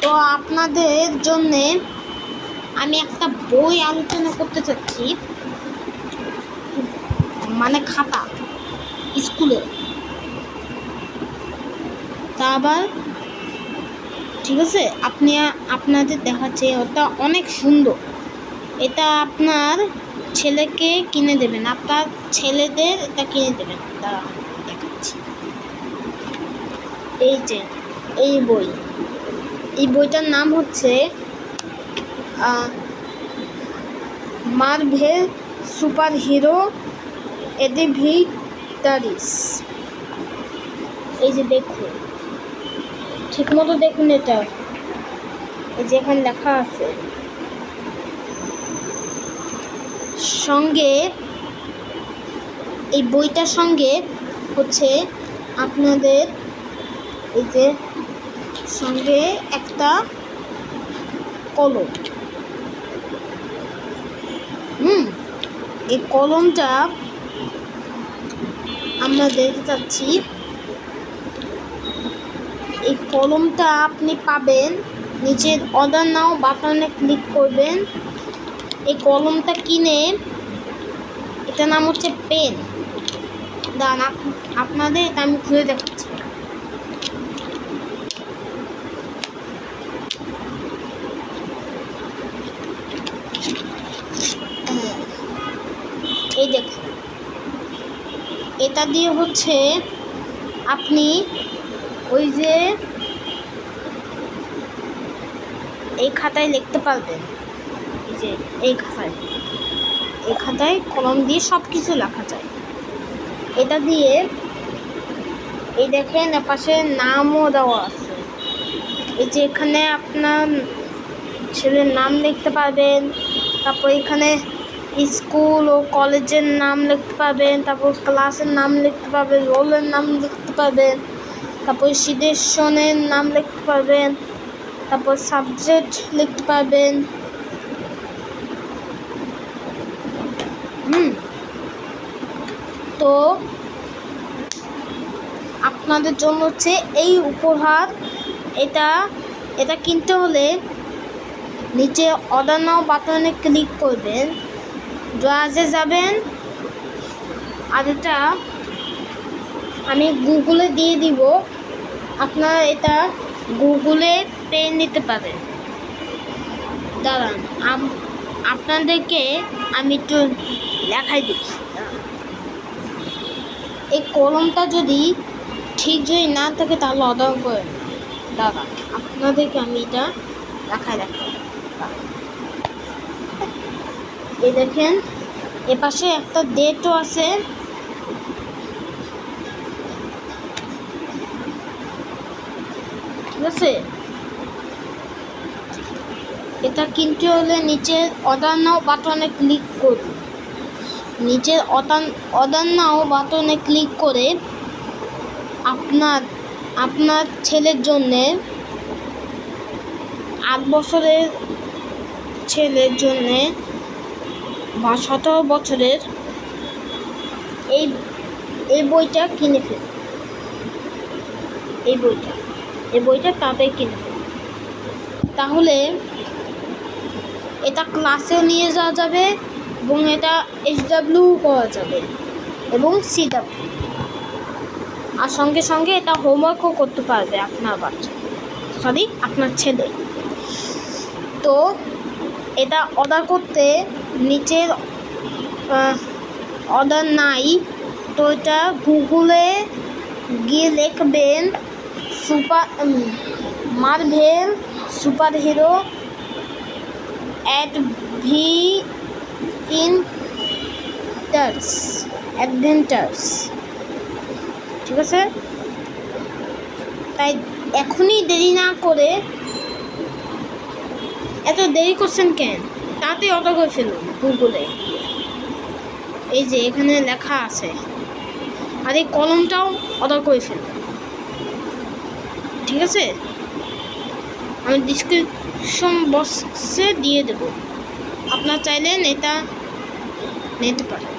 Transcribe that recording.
তো আপনাদের জন্যে আমি একটা বই আলোচনা করতে চাচ্ছি, মানে খাতা স্কুলে। তা আবার ঠিক আছে, আপনাদের দেখাচ্ছে, ওটা অনেক সুন্দর। এটা আপনার ছেলেকে কিনে দেবেন, আপনার ছেলেদের এটা কিনে দেবেন। দাঁড়া দেখাচ্ছি। এই যে এই বইটার নাম হচ্ছে মার্ভেল সুপার হিরো অ্যাডভেঞ্চারিস। এই যে দেখুন, ঠিক মতো দেখুন, এটা এই যে এখানে লেখা আছে। সঙ্গে এই বইটার সঙ্গে হচ্ছে আপনাদের এই যে সঙ্গে একটা কলম। এই কলমটা আমরা দেখতে চাচ্ছি। এই কলমটা আপনি পাবেন নিচের অর্ডার নাও বাটনে ক্লিক করবেন। এই কলমটা কিনে, এটার নাম হচ্ছে পেন। দাঁড়ান আপনাদের এটা আমি খুলে দেখাচ্ছি। এই দেখুন, এটা দিয়ে হচ্ছে আপনি ওই যে এই খাতায় লিখতে পারবেন। যে এই খাতায় কলম দিয়ে সব কিছু লেখা যায়। এটা দিয়ে এই দেখেন পাশে নামও দেওয়া আছে। এই যে এখানে আপনার ছেলের নাম লিখতে পারবেন, তারপর এখানে স্কুল ও কলেজের নাম লিখতে পারবেন, তারপর ক্লাসের নাম লিখতে পারবেন, রোলের নাম লিখতে পারবেন, তারপর সিলেকশনের নাম লিখতে পারবেন, তারপর সাবজেক্ট লিখতে পারবেন। তো আপনাদের জন্য হচ্ছে এই উপহার। এটা কিনতে হলে নিচে অর্ডার নাও বাটনে ক্লিক করবেন, ড্রাজে যাবেন, আর এটা আমি গুগলে দিয়ে দিব। আপনারা এটা গুগলে পেয়ে নিতে পারেন। দাঁড়ান আপনাদেরকে আমি একটু লেখাই দিচ্ছি। এই কলমটা যদি যদি না থাকে তাহলে অর্ডার করেন। দাঁড়ান আপনাদেরকে আমি এটা দেখাই। এই দেখেন এপাশে একটা ডেটও আছে। ঠিক আছে, এটা কিনতে হলে নিচের অর্ডার নাও বাটনে ক্লিক করুন। নিচের অর্ডার নাও বাটনে ক্লিক করে আপনার ছেলের জন্যে 8 বছরের ছেলের জন্যে বা 17 বছরের এই বইটা কিনে ফেলুন। এই বইটা তাদের কিনে ফেলুন। তাহলে এটা ক্লাসেও নিয়ে যাওয়া যাবে এবং এটা HW করা যাবে এবং CW, আর সঙ্গে সঙ্গে এটা হোমওয়ার্কও করতে পারবে আপনার ছেলে। তো এটা অর্ডার করতে নিচের অর্ডার নাই, তো এটা গুগলে গিয়ে লিখবেন মার্ভেল সুপার হিরো অ্যাডভেঞ্চার্স। ঠিক আছে, তাই এখনই দেরি না করে, এত দেরি করছেন কেন, তাড়াতাড়ি অর্ডার করে ফেলুন গুগলে। এই যে এখানে লেখা আছে, আর এই কলমটাও অর্ডার করে ফেলুন। ঠিক আছে, আমি ডিসক্রিপশন বক্সে দিয়ে দেবো, আপনারা চাইলে এটা নিতে পারেন।